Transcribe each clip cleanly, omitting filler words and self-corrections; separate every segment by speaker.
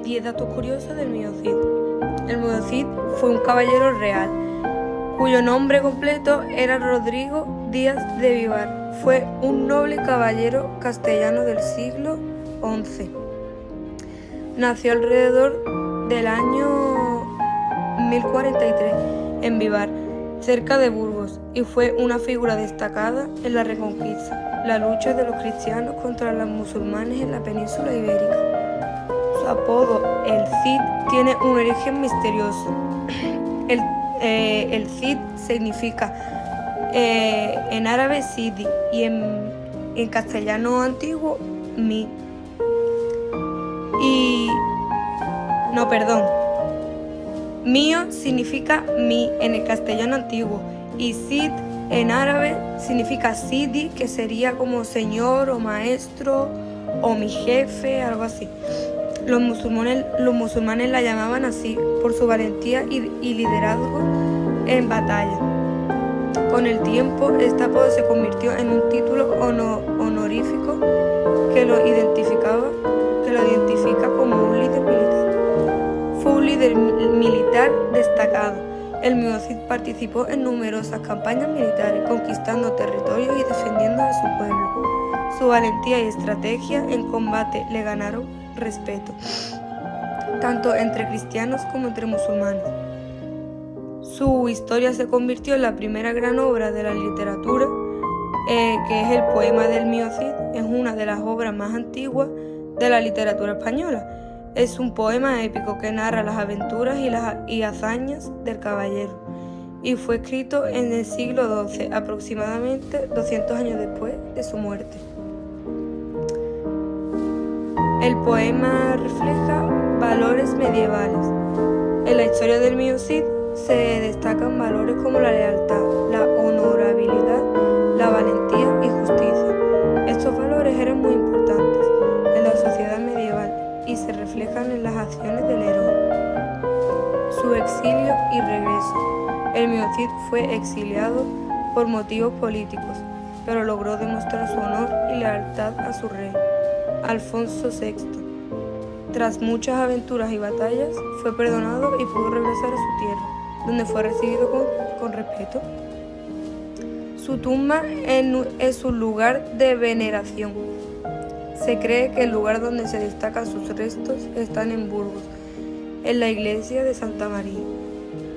Speaker 1: 10 datos curiosos del mío Cid. El mío Cid fue un caballero real, cuyo nombre completo era Rodrigo Díaz de Vivar. Fue un noble caballero castellano del siglo XI. Nació alrededor del año 1043 en Vivar, cerca de Burgos, y fue una figura destacada en la Reconquista, la lucha de los cristianos contra los musulmanes en la península ibérica. Su apodo, el Cid, tiene un origen misterioso. El Cid significa en árabe Sidi y en castellano antiguo mi. Mío significa mi en el castellano antiguo y Cid en árabe significa Sidi, que sería como señor o maestro o mi jefe, algo así. Los musulmanes la llamaban así por su valentía y liderazgo en batalla. Con el tiempo, este apodo se convirtió en un título honorífico que lo identifica como un líder militar. Fue un líder militar destacado. El mío Cid participó en numerosas campañas militares, conquistando territorios y defendiendo a su pueblo. Su valentía y estrategia en combate le ganaron respeto, tanto entre cristianos como entre musulmanes. Su historia se convirtió en la primera gran obra de la literatura, que es el poema del mío Cid. Es una de las obras más antiguas de la literatura española. Es un poema épico que narra las aventuras y hazañas del caballero, y fue escrito en el siglo XII, aproximadamente 200 años después de su muerte. El poema refleja valores medievales. En la historia del mío Cid se destacan valores como la lealtad, la honorabilidad, la valentía y justicia. Estos valores eran muy importantes en la sociedad medieval y se reflejan en las acciones del héroe. Su exilio y regreso. El mío Cid fue exiliado por motivos políticos, pero logró demostrar su honor y lealtad a su rey, Alfonso VI. Tras muchas aventuras y batallas, fue perdonado y pudo regresar a su tierra, donde fue recibido con respeto. Su tumba es un lugar de veneración. Se cree que el lugar donde se destacan sus restos está en Burgos, en la iglesia de Santa María.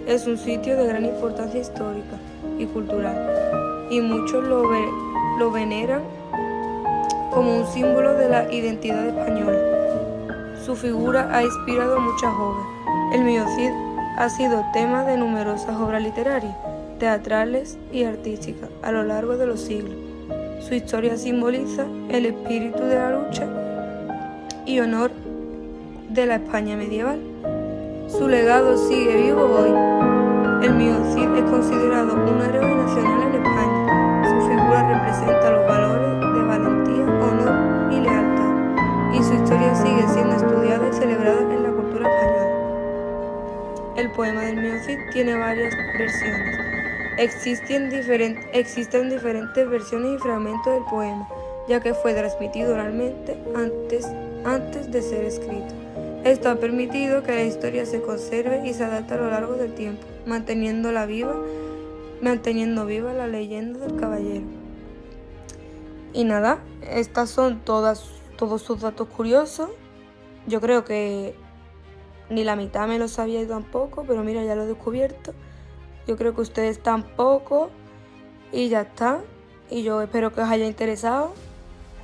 Speaker 1: Es un sitio de gran importancia histórica y cultural, y muchos lo veneran como un símbolo de la identidad española. Su figura ha inspirado muchas obras. El mío Cid ha sido tema de numerosas obras literarias, teatrales y artísticas a lo largo de los siglos. Su historia simboliza el espíritu de la lucha y honor de la España medieval. Su legado sigue vivo hoy. El mío Cid es considerado un héroe nacional en España. Su figura representa los valores de valentía, honor y lealtad, y su historia sigue siendo estudiada y celebrada en la cultura española. El poema del mío Cid tiene varias versiones. Existen diferentes versiones y fragmentos del poema, ya que fue transmitido oralmente antes de ser escrito. Esto ha permitido que la historia se conserve y se adapte a lo largo del tiempo, manteniendo viva la leyenda del caballero. Y nada, estas son todos sus datos curiosos. Yo creo que ni la mitad me lo sabía yo tampoco, pero mira, ya lo he descubierto. Yo creo que ustedes tampoco, y ya está. Y yo espero que os haya interesado.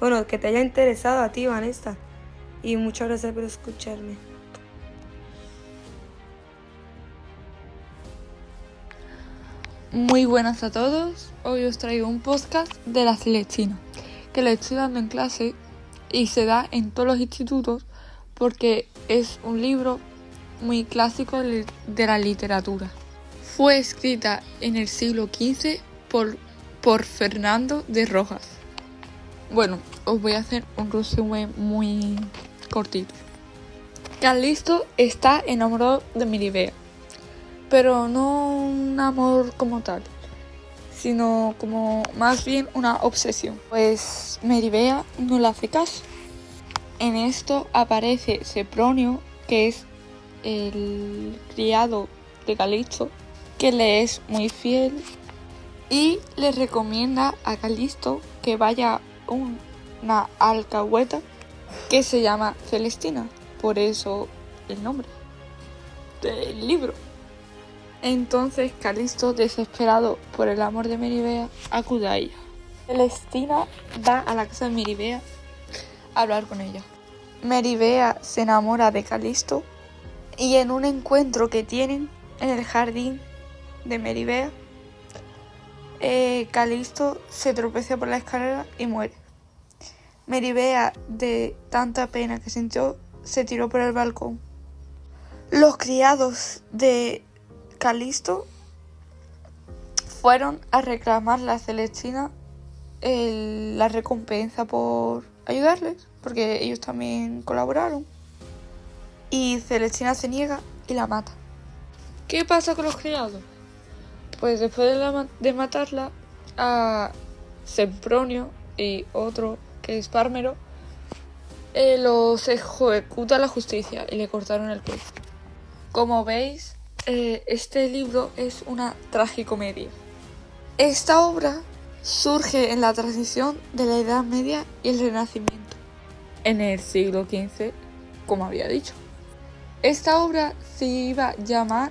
Speaker 1: Bueno, que te haya interesado a ti, Vanessa. Y muchas gracias por escucharme.
Speaker 2: Muy buenas a todos. Hoy os traigo un podcast de la Celestina, que lo estoy dando en clase y se da en todos los institutos porque es un libro muy clásico de la literatura. Fue escrita en el siglo XV por Fernando de Rojas. Bueno, os voy a hacer un resumen muy cortito. Carlisto está enamorado de Merivea, pero no un amor como tal, sino como más bien una obsesión. Pues Merivea no le hace caso. En esto aparece Sempronio, que es el criado de Calisto, que le es muy fiel y le recomienda a Calisto que vaya a una alcahueta que se llama Celestina, por eso el nombre del libro. Entonces Calisto, desesperado por el amor de Meribea, acude a ella. Celestina va a la casa de Meribea a hablar con ella. Meribea se enamora de Calisto y en un encuentro que tienen en el jardín de Meribea, Calisto se tropieza por la escalera y muere. Meribea, de tanta pena que sintió, se tiró por el balcón. Los criados de Calisto fueron a reclamarle a Celestina la recompensa por ayudarles, porque ellos también colaboraron. Y Celestina se niega y la mata. ¿Qué pasa con los criados? Pues después de matarla, a Sempronio y otro que es Pármero, los ejecuta la justicia y le cortaron el cuello. Como veis, este libro es una tragicomedia. Esta obra surge en la transición de la Edad Media y el Renacimiento, en el siglo XV, como había dicho. Esta obra se iba a llamar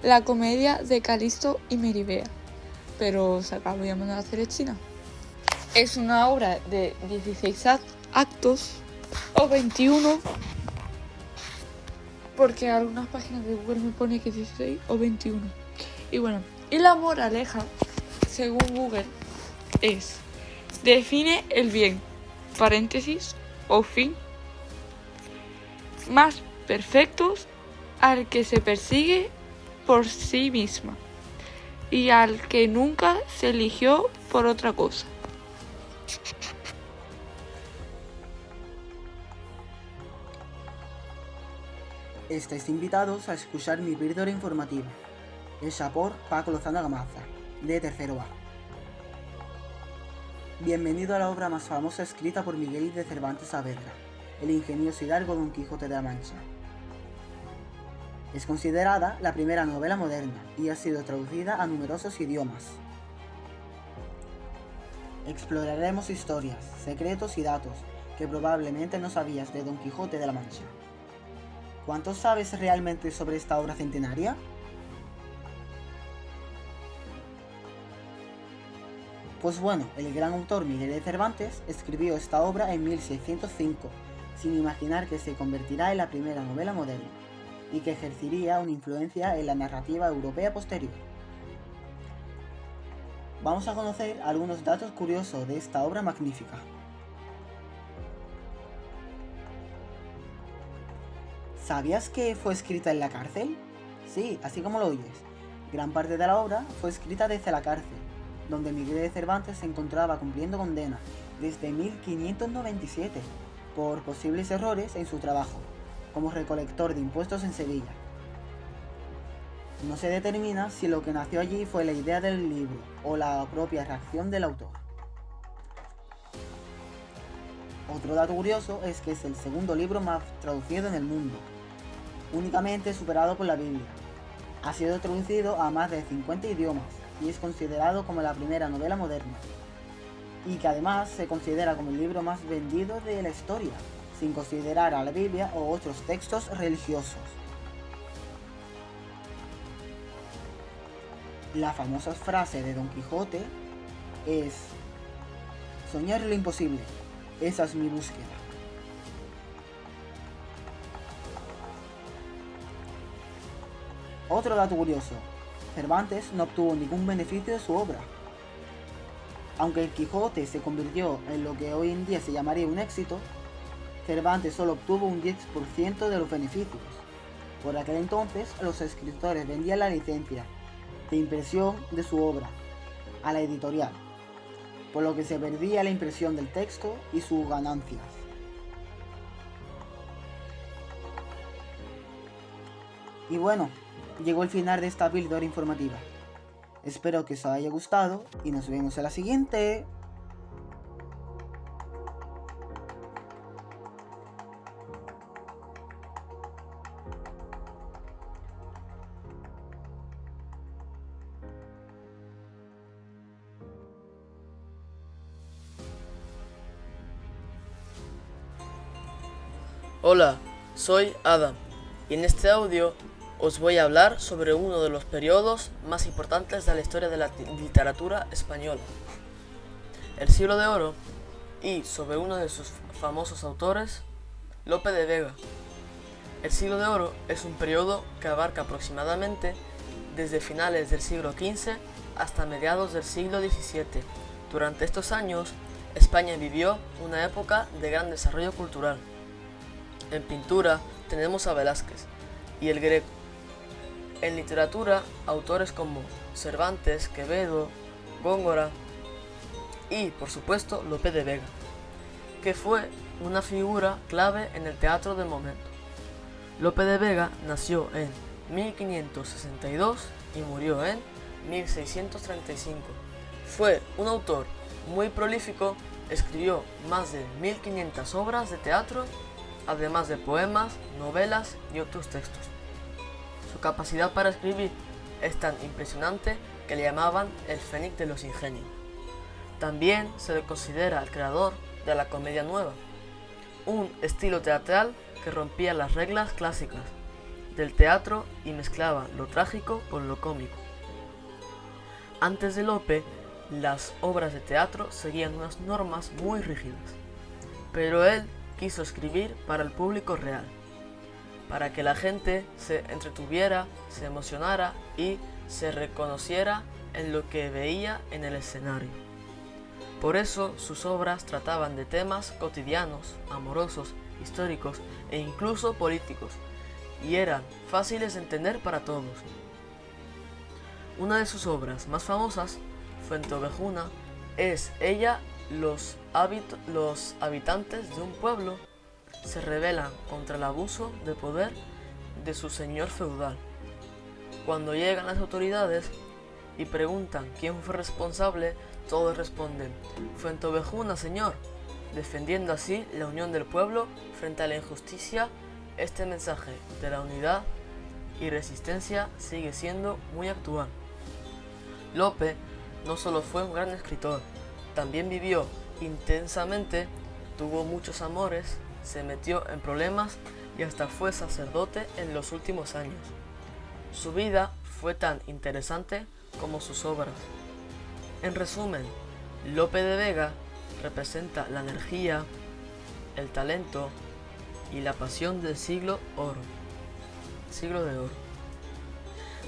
Speaker 2: La comedia de Calisto y Meribea, pero se acabó llamando La Celestina. Es una obra de 16 actos o 21, porque en algunas páginas de Google me pone que 16 o 21. Y bueno, y la moraleja, según Google, es: define el bien, paréntesis o fin, más perfectos al que se persigue por sí misma y al que nunca se eligió por otra cosa.
Speaker 3: Estáis invitados a escuchar mi píldora informativa, El Sapor Paco Lozano Gamaza, de tercero A. Bienvenido a la obra más famosa escrita por Miguel de Cervantes Saavedra, el ingenioso hidalgo Don Quijote de la Mancha. Es considerada la primera novela moderna y ha sido traducida a numerosos idiomas. Exploraremos historias, secretos y datos que probablemente no sabías de Don Quijote de la Mancha. ¿Cuánto sabes realmente sobre esta obra centenaria? Pues bueno, el gran autor Miguel de Cervantes escribió esta obra en 1605, sin imaginar que se convertirá en la primera novela moderna, y que ejercería una influencia en la narrativa europea posterior. Vamos a conocer algunos datos curiosos de esta obra magnífica. ¿Sabías que fue escrita en la cárcel? Sí, así como lo oyes. Gran parte de la obra fue escrita desde la cárcel, donde Miguel de Cervantes se encontraba cumpliendo condena desde 1597 por posibles errores en su trabajo como recolector de impuestos en Sevilla. No se determina si lo que nació allí fue la idea del libro o la propia reacción del autor. Otro dato curioso es que es el segundo libro más traducido en el mundo, únicamente superado por la Biblia. Ha sido traducido a más de 50 idiomas y es considerado como la primera novela moderna, y que además se considera como el libro más vendido de la historia, sin considerar a la Biblia o otros textos religiosos. La famosa frase de Don Quijote es: soñar lo imposible, esa es mi búsqueda. Otro dato curioso: Cervantes no obtuvo ningún beneficio de su obra. Aunque el Quijote se convirtió en lo que hoy en día se llamaría un éxito, Cervantes solo obtuvo un 10% de los beneficios. Por aquel entonces, los escritores vendían la licencia de impresión de su obra a la editorial, por lo que se perdía la impresión del texto y sus ganancias. Y bueno, llegó el final de esta píldora informativa. Espero que os haya gustado y nos vemos en la siguiente.
Speaker 4: Hola, soy Adam y en este audio os voy a hablar sobre uno de los periodos más importantes de la historia de la literatura española, el Siglo de Oro, y sobre uno de sus famosos autores, Lope de Vega. El Siglo de Oro es un periodo que abarca aproximadamente desde finales del siglo XV hasta mediados del siglo XVII. Durante estos años, España vivió una época de gran desarrollo cultural. En pintura tenemos a Velázquez y el Greco. En literatura, autores como Cervantes, Quevedo, Góngora y, por supuesto, Lope de Vega, que fue una figura clave en el teatro del momento. Lope de Vega nació en 1562 y murió en 1635. Fue un autor muy prolífico, escribió más de 1500 obras de teatro, además de poemas, novelas y otros textos. Su capacidad para escribir es tan impresionante que le llamaban el Fénix de los ingenios. También se le considera el creador de la comedia nueva, un estilo teatral que rompía las reglas clásicas del teatro y mezclaba lo trágico con lo cómico. Antes de Lope, las obras de teatro seguían unas normas muy rígidas, pero él quiso escribir para el público real, para que la gente se entretuviera, se emocionara y se reconociera en lo que veía en el escenario. Por eso sus obras trataban de temas cotidianos, amorosos, históricos e incluso políticos, y eran fáciles de entender para todos. Una de sus obras más famosas, Fuenteovejuna, es ella. Los habitantes de un pueblo se rebelan contra el abuso de poder de su señor feudal. Cuando llegan las autoridades y preguntan quién fue responsable, todos responden: Fuenteovejuna, señor, defendiendo así la unión del pueblo frente a la injusticia. Este mensaje de la unidad y resistencia sigue siendo muy actual. Lope no solo fue un gran escritor, también vivió intensamente, tuvo muchos amores, se metió en problemas y hasta fue sacerdote en los últimos años. Su vida fue tan interesante como sus obras. En resumen, Lope de Vega representa la energía, el talento y la pasión del siglo de oro.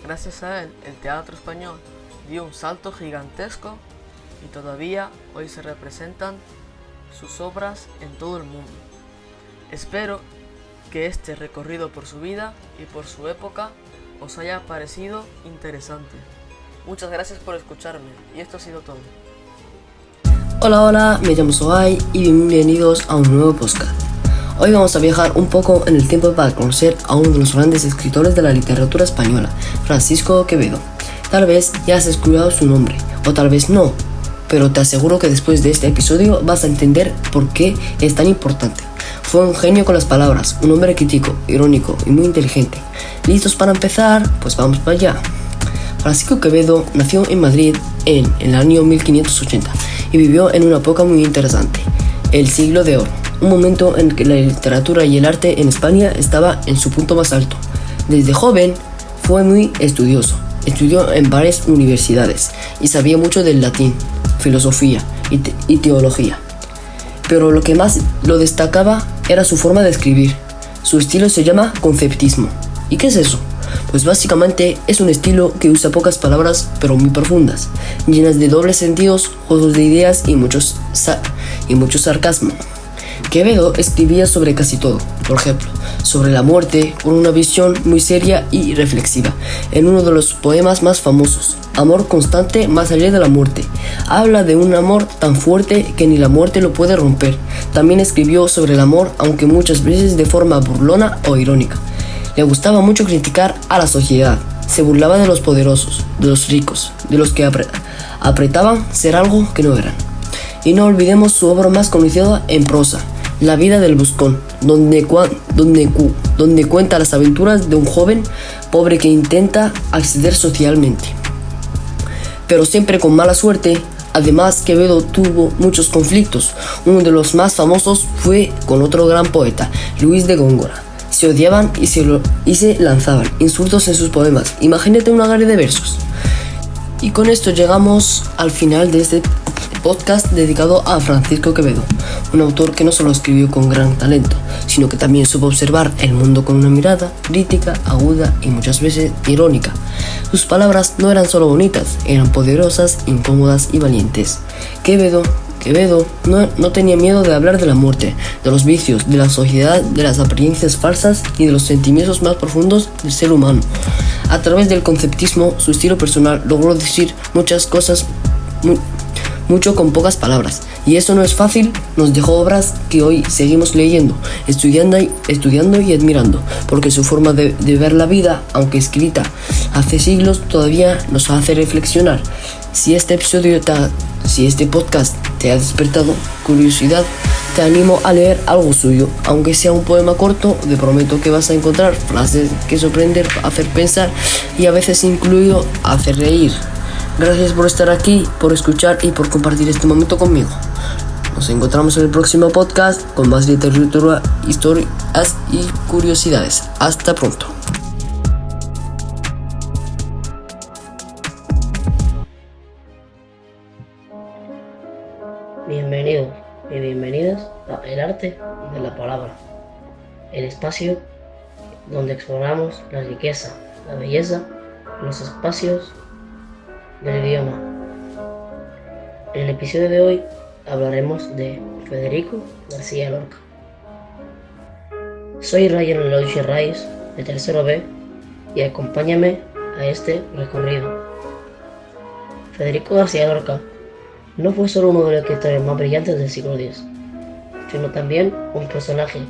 Speaker 4: Gracias a él, el teatro español dio un salto gigantesco y todavía hoy se representan sus obras en todo el mundo. Espero que este recorrido por su vida y por su época os haya parecido interesante. Muchas gracias por escucharme y esto ha sido todo.
Speaker 5: Hola, me llamo Sohai y bienvenidos a un nuevo podcast. Hoy vamos a viajar un poco en el tiempo para conocer a uno de los grandes escritores de la literatura española, Francisco Quevedo. Tal vez ya has escuchado su nombre, o tal vez no, pero te aseguro que después de este episodio vas a entender por qué es tan importante. Fue un genio con las palabras, un hombre crítico, irónico y muy inteligente. ¿Listos para empezar? Pues vamos para allá. Francisco Quevedo nació en Madrid en el año 1580 y vivió en una época muy interesante, el Siglo de Oro, un momento en que la literatura y el arte en España estaba en su punto más alto. Desde joven fue muy estudioso, estudió en varias universidades y sabía mucho del latín, filosofía y teología. Pero lo que más lo destacaba era su forma de escribir. Su estilo se llama conceptismo. ¿Y qué es eso? Pues básicamente es un estilo que usa pocas palabras pero muy profundas, llenas de dobles sentidos, juegos de ideas y mucho sarcasmo. Quevedo escribía sobre casi todo, por ejemplo, sobre la muerte, con una visión muy seria y reflexiva. En uno de los poemas más famosos, Amor constante más allá de la muerte, habla de un amor tan fuerte que ni la muerte lo puede romper. También escribió sobre el amor, aunque muchas veces de forma burlona o irónica. Le gustaba mucho criticar a la sociedad, se burlaba de los poderosos, de los ricos, de los que apretaban ser algo que no eran. Y no olvidemos su obra más conocida en prosa, La vida del buscón, donde cuenta las aventuras de un joven pobre que intenta acceder socialmente, pero siempre con mala suerte Además, Quevedo tuvo muchos conflictos. Uno de los más famosos fue con otro gran poeta, Luis de Góngora. Se odiaban y se lanzaban insultos en sus poemas. Imagínate una galería de versos. Y con esto llegamos al final de este podcast dedicado a Francisco Quevedo, un autor que no solo escribió con gran talento, sino que también supo observar el mundo con una mirada crítica, aguda y muchas veces irónica. Sus palabras no eran solo bonitas, eran poderosas, incómodas y valientes. Quevedo no tenía miedo de hablar de la muerte, de los vicios, de la sociedad, de las apariencias falsas y de los sentimientos más profundos del ser humano. A través del conceptismo, su estilo personal logró decir muchas cosas mucho con pocas palabras, y eso no es fácil. Nos dejó obras que hoy seguimos leyendo, estudiando y admirando, porque su forma de ver la vida, aunque escrita hace siglos, todavía nos hace reflexionar. Si este podcast te ha despertado curiosidad, te animo a leer algo suyo, aunque sea un poema corto. Te prometo que vas a encontrar frases que sorprender, hacer pensar y a veces incluido hacer reír. Gracias por estar aquí, por escuchar y por compartir este momento conmigo. Nos encontramos en el próximo podcast con más literatura, historias y curiosidades. Hasta pronto.
Speaker 6: Bienvenidos y bienvenidas a El Arte de la Palabra, el espacio donde exploramos la riqueza, la belleza y los espacios del idioma. En el episodio de hoy hablaremos de Federico García Lorca. Soy Ryan Eloy Reyes, de tercero B, y acompáñame a este recorrido. Federico García Lorca no fue solo uno de los escritores más brillantes del siglo X, sino también un personaje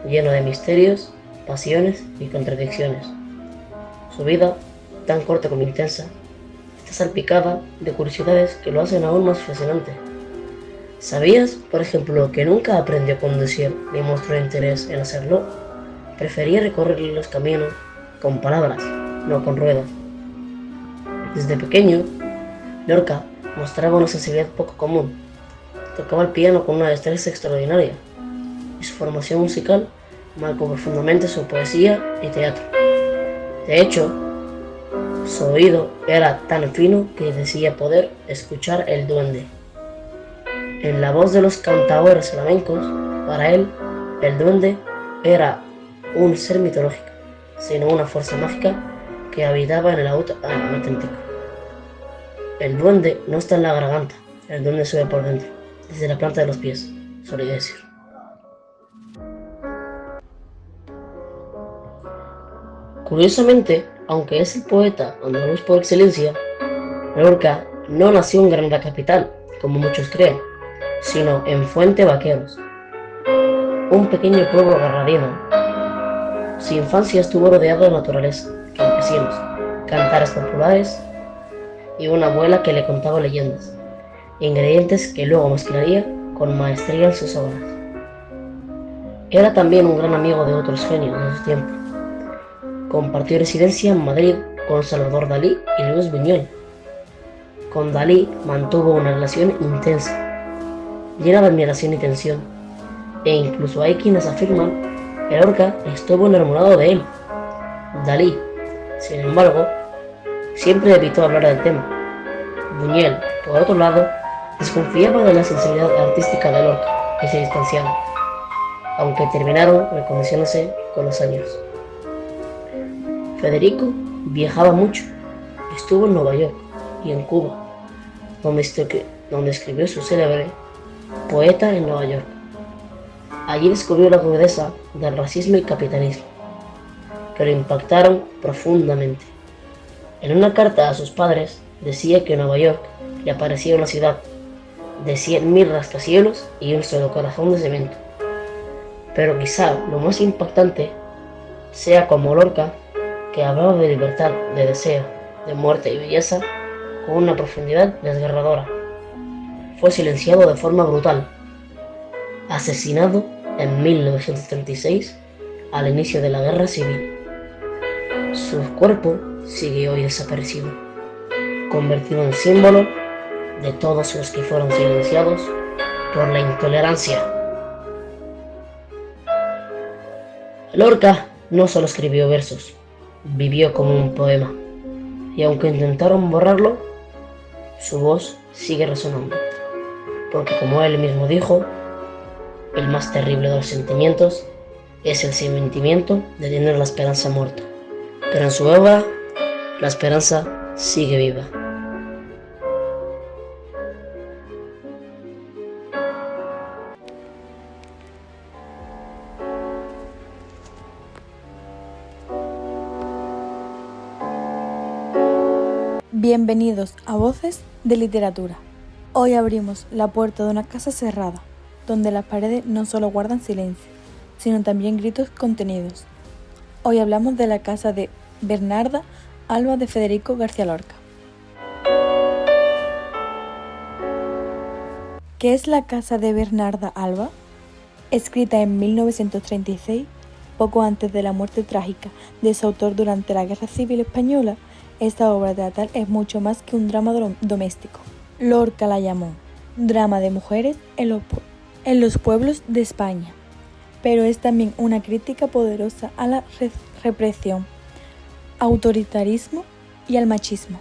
Speaker 6: lleno de misterios, pasiones y contradicciones. Su vida, tan corta como intensa, está salpicada de curiosidades que lo hacen aún más fascinante. ¿Sabías, por ejemplo, que nunca aprendió a conducir ni mostró interés en hacerlo? Prefería recorrer los caminos con palabras, no con ruedas. Desde pequeño, Lorca mostraba una sensibilidad poco común. Tocaba el piano con una destreza extraordinaria, y su formación musical marcó profundamente su poesía y teatro. De hecho, su oído era tan fino que decía poder escuchar el duende. En la voz de los cantaores flamencos, para él, el duende era un ser mitológico, sino una fuerza mágica que habitaba en el auténtico. El duende no está en la garganta, el duende sube por dentro, desde la planta de los pies, solía decir. Curiosamente, aunque es el poeta andaluz por excelencia, Lorca no nació en Granada capital, como muchos creen, sino en Fuente Vaqueros, un pequeño pueblo garradino. Su infancia estuvo rodeada de naturaleza, campesinos, cantares populares y una abuela que le contaba leyendas, ingredientes que luego mezclaría con maestría en sus obras. Era también un gran amigo de otros genios de su tiempo. Compartió residencia en Madrid con Salvador Dalí y Luis Buñuel. Con Dalí mantuvo una relación intensa, llena de admiración y tensión, e incluso hay quienes afirman que Lorca estuvo enamorado de él. Dalí, sin embargo, siempre evitó hablar del tema. Buñuel, por otro lado, desconfiaba de la sensibilidad artística de Lorca y se distanciaba, aunque terminaron reconociéndose con los años. Federico viajaba mucho, estuvo en Nueva York y en Cuba, donde escribió su célebre Poeta en Nueva York. Allí descubrió la crudeza del racismo y capitalismo, que lo impactaron profundamente. En una carta a sus padres decía que Nueva York le parecía una ciudad de 100.000 rascacielos y un solo corazón de cemento. Pero quizá lo más impactante sea como Lorca, que hablaba de libertad, de deseo, de muerte y belleza con una profundidad desgarradora. Fue silenciado de forma brutal, asesinado en 1936 al inicio de la Guerra Civil. Su cuerpo sigue hoy desaparecido, convertido en símbolo de todos los que fueron silenciados por la intolerancia. Lorca no solo escribió versos, vivió como un poema, y aunque intentaron borrarlo, su voz sigue resonando, porque como él mismo dijo, el más terrible de los sentimientos es el sentimiento de tener la esperanza muerta, pero en su obra la esperanza sigue viva.
Speaker 7: Bienvenidos a Voces de Literatura. Hoy abrimos la puerta de una casa cerrada, donde las paredes no solo guardan silencio, sino también gritos contenidos. Hoy hablamos de la casa de Bernarda Alba de Federico García Lorca. ¿Qué es la casa de Bernarda Alba? Escrita en 1936, poco antes de la muerte trágica de su autor durante la Guerra Civil Española, esta obra teatral es mucho más que un drama doméstico. Lorca la llamó drama de mujeres en los pueblos de España, pero es también una crítica poderosa a la represión, autoritarismo y al machismo.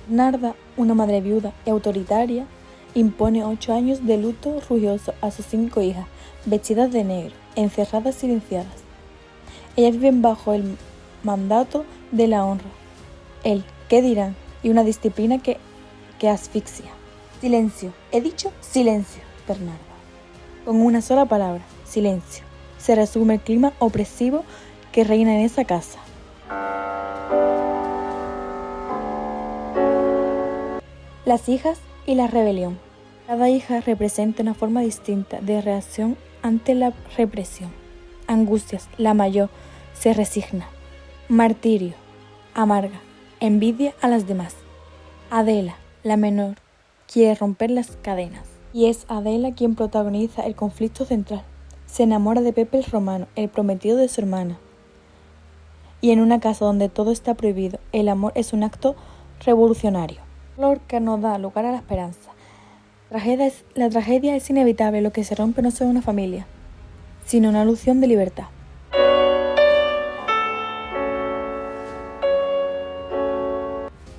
Speaker 7: Bernarda, una madre viuda y autoritaria, impone 8 años de luto rugoso a sus 5 hijas, vestidas de negro, encerradas silenciadas. Ellas viven bajo el mandato de la honra, el ¿qué dirán? Y una disciplina que asfixia. Silencio. He dicho silencio, Bernarda. Con una sola palabra, silencio, se resume el clima opresivo que reina en esa casa. Las hijas y la rebelión. Cada hija representa una forma distinta de reacción ante la represión. Angustias, la mayor, se resigna. Martirio, amarga, envidia a las demás. Adela, la menor, quiere romper las cadenas. Y es Adela quien protagoniza el conflicto central. Se enamora de Pepe el Romano, el prometido de su hermana. Y en una casa donde todo está prohibido, el amor es un acto revolucionario. Lorca no da lugar a la esperanza. La tragedia es inevitable, lo que se rompe no es una familia, sino una ilusión de libertad.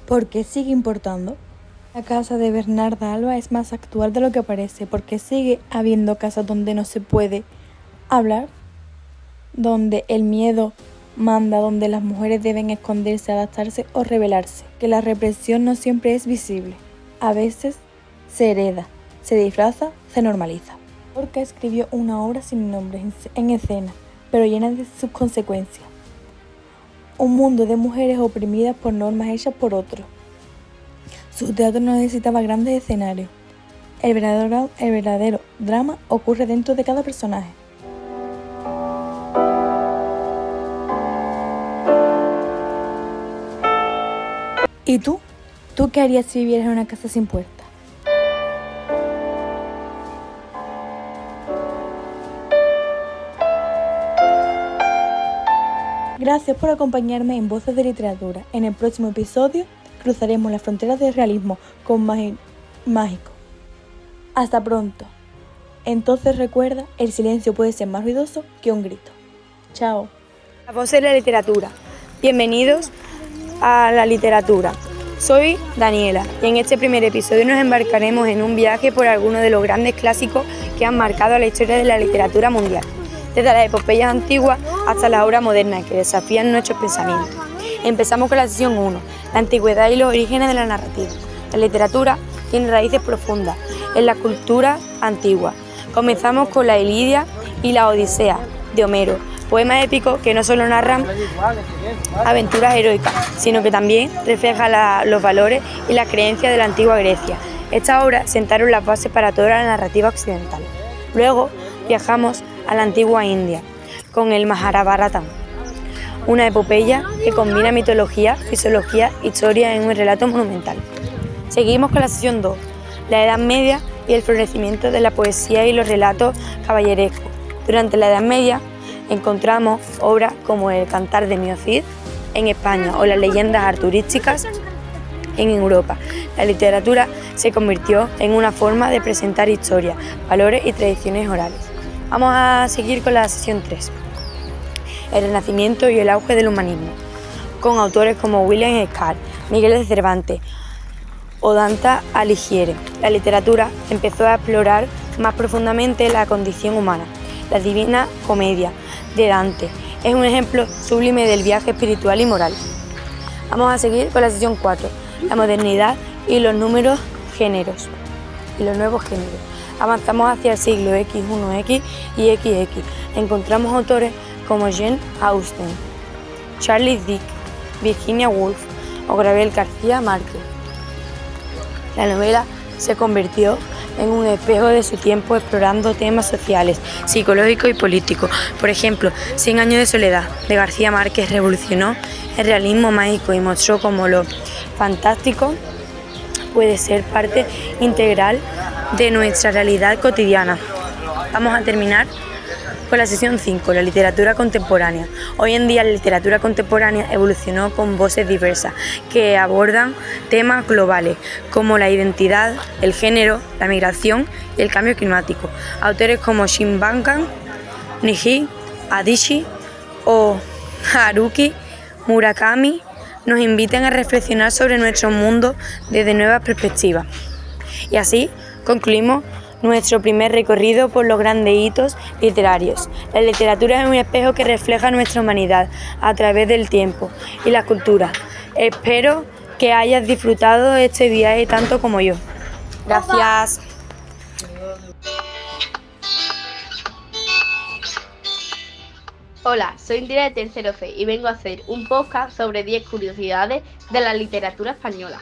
Speaker 7: ¿Por qué sigue importando? La casa de Bernarda Alba es más actual de lo que parece, porque sigue habiendo casas donde no se puede hablar, donde el miedo manda, donde las mujeres deben esconderse, adaptarse o rebelarse, que la represión no siempre es visible. A veces se hereda, se disfraza, se normaliza. Lorca escribió una obra sin nombre, en escena, pero llena de sus consecuencias. Un mundo de mujeres oprimidas por normas hechas por otros. Su teatro no necesitaba grandes escenarios. El verdadero drama ocurre dentro de cada personaje. ¿Y tú? ¿Tú qué harías si vivieras en una casa sin puertas? Gracias por acompañarme en Voces de Literatura. En el próximo episodio cruzaremos las fronteras del realismo con mágico. Hasta pronto. Entonces recuerda, el silencio puede ser más ruidoso que un grito. Chao.
Speaker 1: A Voces de la Literatura. Bienvenidos a la literatura. Soy Daniela y en este primer episodio nos embarcaremos en un viaje por algunos de los grandes clásicos que han marcado la historia de la literatura mundial, desde las epopeyas antiguas hasta las obras modernas que desafían nuestros pensamientos. Empezamos con la sesión 1, la antigüedad y los orígenes de la narrativa. La literatura tiene raíces profundas en la cultura antigua. Comenzamos con la Ilíada y la Odisea de Homero, poemas épicos que no solo narran aventuras heroicas, sino que también reflejan los valores y las creencias de la antigua Grecia. Estas obras sentaron las bases para toda la narrativa occidental. Luego viajamos a la antigua India, con el Mahabharata, una epopeya que combina mitología, fisiología e historia en un relato monumental. Seguimos con la sesión 2, la Edad Media y el florecimiento de la poesía y los relatos caballerescos. Durante la Edad Media encontramos obras como el Cantar de Mio Cid en España o las leyendas arturísticas
Speaker 8: en Europa. La literatura se convirtió en una forma de presentar historia, valores y tradiciones orales. Vamos a seguir con la sesión 3. El Renacimiento y el auge del humanismo, con autores como William Shakespeare, Miguel de Cervantes o Dante Alighieri. La literatura empezó a explorar más profundamente la condición humana. La Divina Comedia de Dante es un ejemplo sublime del viaje espiritual y moral. Vamos a seguir con la sesión 4, la modernidad y los nuevos géneros. Avanzamos hacia el siglo X1X y XX. Encontramos autores como Jane Austen, Charles Dickens, Virginia Woolf o Gabriel García Márquez. La novela se convirtió en un espejo de su tiempo explorando temas sociales, psicológicos y políticos. Por ejemplo, 100 años de soledad de García Márquez revolucionó el realismo mágico y mostró cómo lo fantástico puede ser parte integral de nuestra realidad cotidiana. Vamos a terminar con la sesión 5, la literatura contemporánea. Hoy en día la literatura contemporánea evolucionó con voces diversas que abordan temas globales como la identidad, el género, la migración y el cambio climático. Autores como Shinbankan, Niji Adichie o Haruki Murakami nos invitan a reflexionar sobre nuestro mundo desde nuevas perspectivas. Y así concluimos nuestro primer recorrido por los grandes hitos literarios. La literatura es un espejo que refleja nuestra humanidad a través del tiempo y la cultura. Espero que hayas disfrutado este viaje tanto como yo. Gracias.
Speaker 9: Hola, soy Indira de tercero C y vengo a hacer un podcast sobre 10 curiosidades de la literatura española.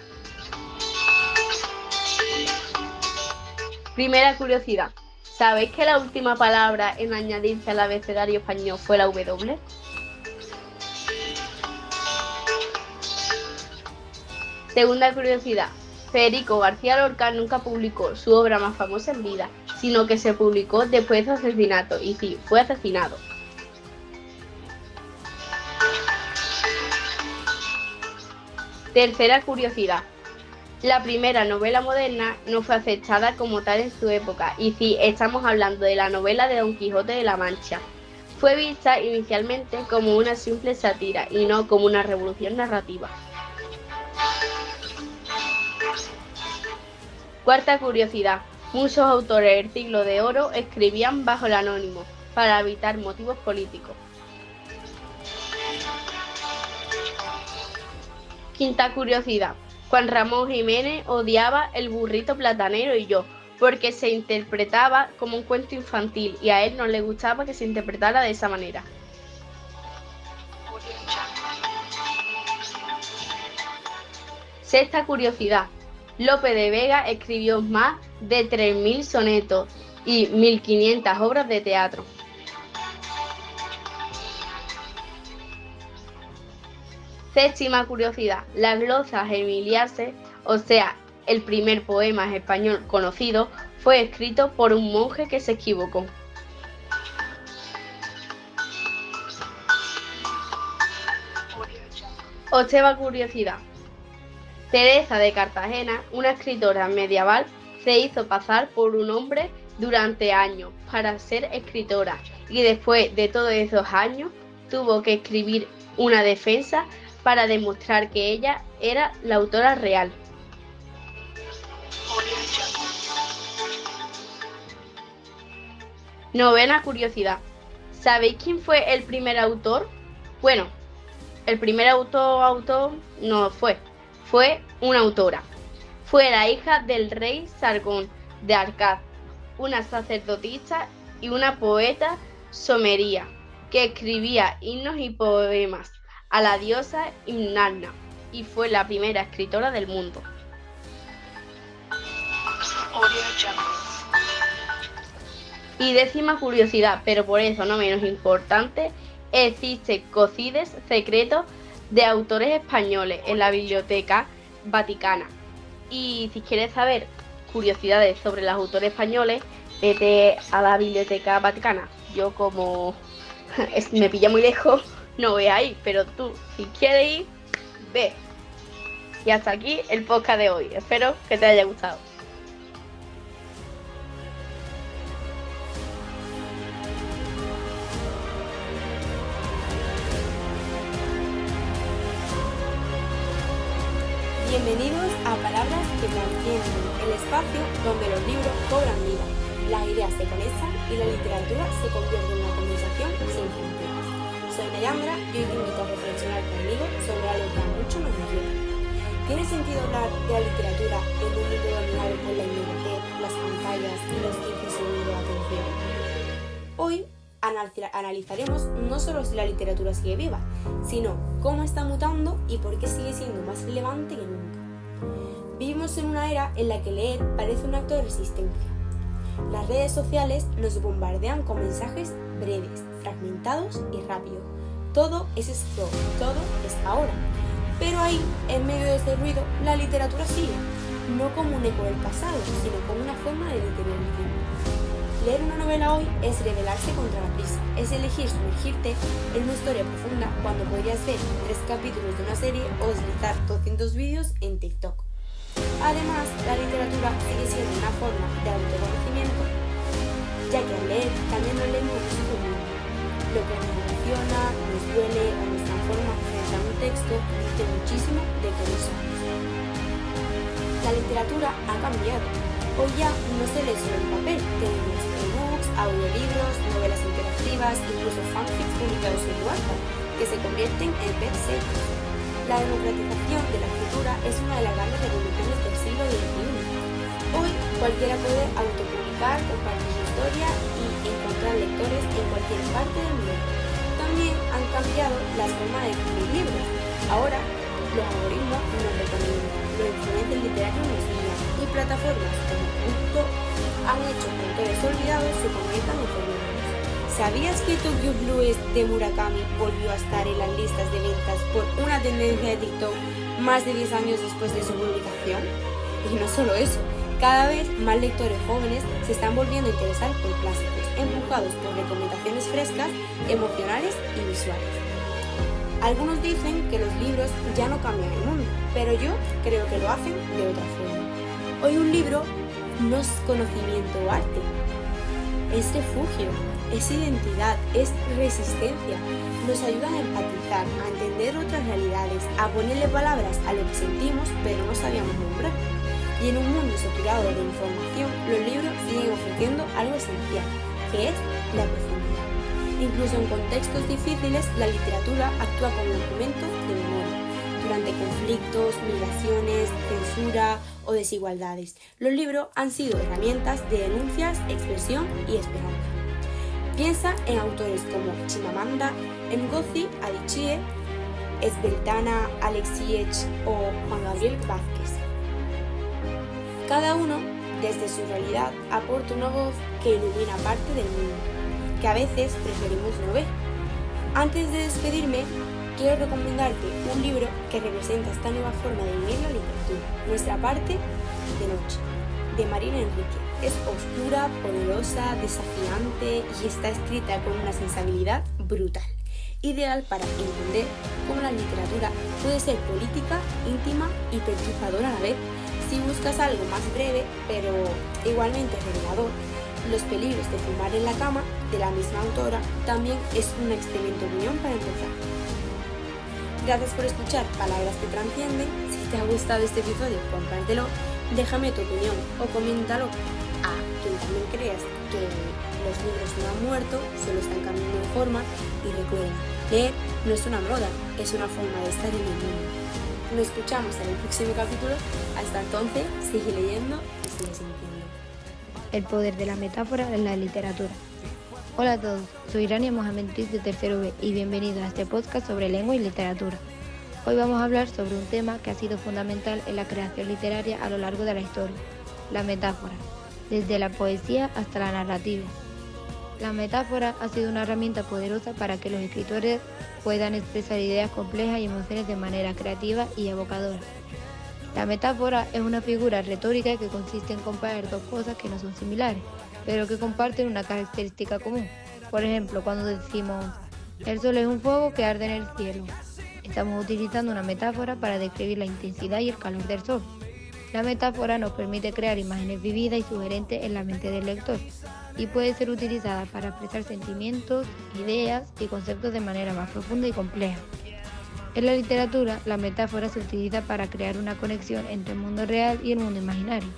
Speaker 9: Primera curiosidad. ¿Sabéis que la última palabra en añadirse al abecedario español fue la W? Segunda curiosidad. Federico García Lorca nunca publicó su obra más famosa en vida, sino que se publicó después de su asesinato, y sí, fue asesinado. Tercera curiosidad. La primera novela moderna no fue aceptada como tal en su época, y sí, estamos hablando de la novela de Don Quijote de la Mancha. Fue vista inicialmente como una simple sátira y no como una revolución narrativa. Cuarta curiosidad. Muchos autores del Siglo de Oro escribían bajo el anónimo para evitar motivos políticos. Quinta curiosidad. Juan Ramón Jiménez odiaba El burrito platanero y yo, porque se interpretaba como un cuento infantil y a él no le gustaba que se interpretara de esa manera. Sexta curiosidad. Lope de Vega escribió más de 3.000 sonetos y 1.500 obras de teatro. Séptima curiosidad. Las glosas emiliaces, o sea, el primer poema español conocido, fue escrito por un monje que se equivocó. Octava curiosidad. Teresa de Cartagena, una escritora medieval, se hizo pasar por un hombre durante años para ser escritora y después de todos esos años tuvo que escribir una defensa para demostrar que ella era la autora real. Novena curiosidad. ¿Sabéis quién fue el primer autor? Bueno, el primer autor no fue una autora. Fue la hija del rey Sargón de Akkad, una sacerdotisa y una poeta sumeria que escribía himnos y poemas a la diosa Inanna y fue la primera escritora del mundo. Y décima curiosidad, pero por eso no menos importante, existe cocides secretos de autores españoles en la Biblioteca Vaticana. Y si quieres saber curiosidades sobre los autores españoles, vete a la Biblioteca Vaticana. Yo como me pilla muy lejos, no voy ahí, pero tú, si quieres ir, ve. Y hasta aquí el podcast de hoy. Espero que te haya gustado.
Speaker 8: Bienvenidos a Palabras que Transcienden, el espacio donde los libros cobran vida, las ideas se conectan y la literatura se convierte en una conversación sin fronteras. Soy Nayandra y hoy te invito a reflexionar conmigo sobre algo que a muchos nos inquieta. ¿Tiene sentido hablar de la literatura en un mundo dominado por la inmediatez, las pantallas y los 15 segundos de atención? Hoy analizaremos no solo si la literatura sigue viva, sino cómo está mutando y por qué sigue siendo más relevante que nunca. Vivimos en una era en la que leer parece un acto de resistencia. Las redes sociales nos bombardean con mensajes breves, fragmentados y rápidos. Todo es scroll, todo es ahora. Pero ahí, en medio de este ruido, la literatura sigue, no como un eco del pasado, sino como una forma de deterioración. Leer una novela hoy es rebelarse contra la prisa, es elegir sumergirte en una historia profunda cuando podrías ver 3 capítulos de una serie o deslizar 200 vídeos en TikTok. Además, la literatura sigue siendo una forma de autoconocimiento, ya que al leer también nos leemos nosotros mismos. Lo que nos emociona, nos duele o nos transforma frente a un texto dice muchísimo de quiénes somos. La literatura ha cambiado. Hoy ya no se lee solo en papel, tenemos ebooks, audiolibros, novelas interactivas, incluso fanfics publicados en Wattpad, que se convierten en bestsellers. La democratización de la escritura es una de las grandes revoluciones del siglo XXI. Hoy cualquiera puede autopublicar, compartir su historia y encontrar lectores en cualquier parte del mundo. También han cambiado las formas de escribir libros. Ahora los algoritmos nos recomiendan, los influencers literarios nos guían y plataformas como BookTok han hecho que autores olvidados se conviertan en fenómenos. ¿Sabías que Tokyo Blues de Murakami volvió a estar en las listas de ventas por una tendencia de TikTok más de 10 años después de su publicación? Y no solo eso, cada vez más lectores jóvenes se están volviendo a interesar por clásicos, empujados por recomendaciones frescas, emocionales y visuales. Algunos dicen que los libros ya no cambian el mundo, pero yo creo que lo hacen de otra forma. Hoy un libro no es conocimiento o arte, es refugio, es identidad, es resistencia. Nos ayudan a empatizar, a entender otras realidades, a ponerle palabras a lo que sentimos pero no sabíamos nombrar. Y en un mundo saturado de información, los libros siguen ofreciendo algo esencial, que es la profundidad. Incluso en contextos difíciles, la literatura actúa como un documento de memoria. Durante conflictos, migraciones, censura o desigualdades, los libros han sido herramientas de denuncias, expresión y esperanza. Piensa en autores como Chimamanda Ngozi Adichie, Svetlana Alexievich o Juan Gabriel Vázquez. Cada uno, desde su realidad, aporta una voz que ilumina parte del mundo, que a veces preferimos no ver. Antes de despedirme, quiero recomendarte un libro que representa esta nueva forma de vivir la literatura, Nuestra parte de noche, de Marina Enrique. Es oscura, poderosa, desafiante y está escrita con una sensibilidad brutal, ideal para entender cómo la literatura puede ser política, íntima y perturbadora a la vez. Si buscas algo más breve, pero igualmente revelador, Los peligros de fumar en la cama, de la misma autora, también es una excelente opinión para empezar. Gracias por escuchar Palabras que Transcienden. Si te ha gustado este episodio, compártelo, déjame tu opinión o coméntalo a quien también creas que los libros no han muerto, solo están cambiando de forma. Y recuerda, leer no es una moda, es una forma de estar en el mundo. Nos escuchamos en el próximo capítulo. Hasta entonces, sigue leyendo y sigue sintiendo.
Speaker 10: El poder de la metáfora en la literatura. Hola a todos, soy Irania Mohamed Riz de tercero B y bienvenidos a este podcast sobre lengua y literatura. Hoy vamos a hablar sobre un tema que ha sido fundamental en la creación literaria a lo largo de la historia, la metáfora, desde la poesía hasta la narrativa. La metáfora ha sido una herramienta poderosa para que los escritores puedan expresar ideas complejas y emociones de manera creativa y evocadora. La metáfora es una figura retórica que consiste en comparar dos cosas que no son similares, pero que comparten una característica común. Por ejemplo, cuando decimos, el sol es un fuego que arde en el cielo. estamos utilizando una metáfora para describir la intensidad y el calor del sol. La metáfora nos permite crear imágenes vividas y sugerentes en la mente del lector y puede ser utilizada para expresar sentimientos, ideas y conceptos de manera más profunda y compleja. En la literatura, la metáfora se utiliza para crear una conexión entre el mundo real y el mundo imaginario.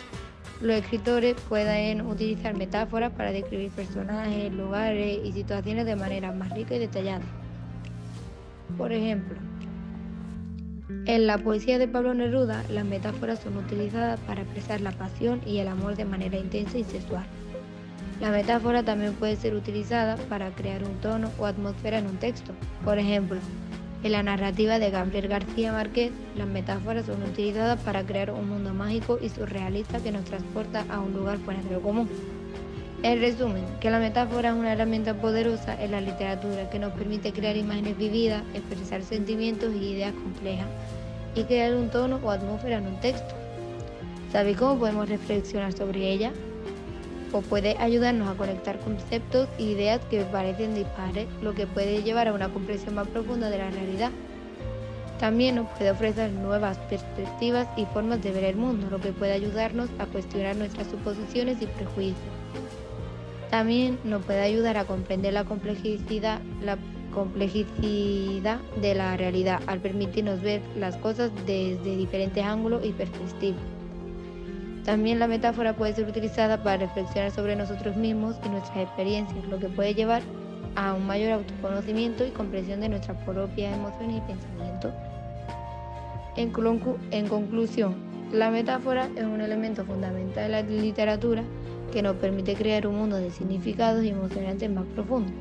Speaker 10: Los escritores pueden utilizar metáforas para describir personajes, lugares y situaciones de manera más rica y detallada. Por ejemplo, en la poesía de Pablo Neruda, las metáforas son utilizadas para expresar la pasión y el amor de manera intensa y sexual. La metáfora también puede ser utilizada para crear un tono o atmósfera en un texto. Por ejemplo, en la narrativa de Gabriel García Márquez, las metáforas son utilizadas para crear un mundo mágico y surrealista que nos transporta a un lugar fuera de lo común. En resumen, que la metáfora es una herramienta poderosa en la literatura que nos permite crear imágenes vividas, expresar sentimientos y ideas complejas y crear un tono o atmósfera en un texto. ¿Sabéis cómo podemos reflexionar sobre ella? Pues puede ayudarnos a conectar conceptos e ideas que parecen dispares, lo que puede llevar a una comprensión más profunda de la realidad. También nos puede ofrecer nuevas perspectivas y formas de ver el mundo, lo que puede ayudarnos a cuestionar nuestras suposiciones y prejuicios. También nos puede ayudar a comprender la complejidad de la realidad, al permitirnos ver las cosas desde diferentes ángulos y perspectivas. También la metáfora puede ser utilizada para reflexionar sobre nosotros mismos y nuestras experiencias, lo que puede llevar a un mayor autoconocimiento y comprensión de nuestras propias emociones y pensamientos. En conclusión, la metáfora es un elemento fundamental de la literatura que nos permite crear un mundo de significados y emocionantes más profundos.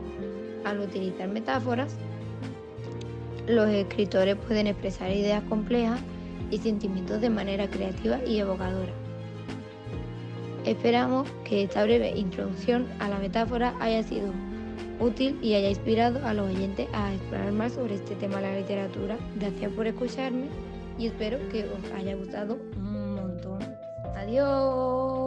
Speaker 10: Al utilizar metáforas, los escritores pueden expresar ideas complejas y sentimientos de manera creativa y evocadora. Esperamos que esta breve introducción a la metáfora haya sido útil y haya inspirado a los oyentes a explorar más sobre este tema de la literatura. Gracias por escucharme y espero que os haya gustado un montón. Adiós.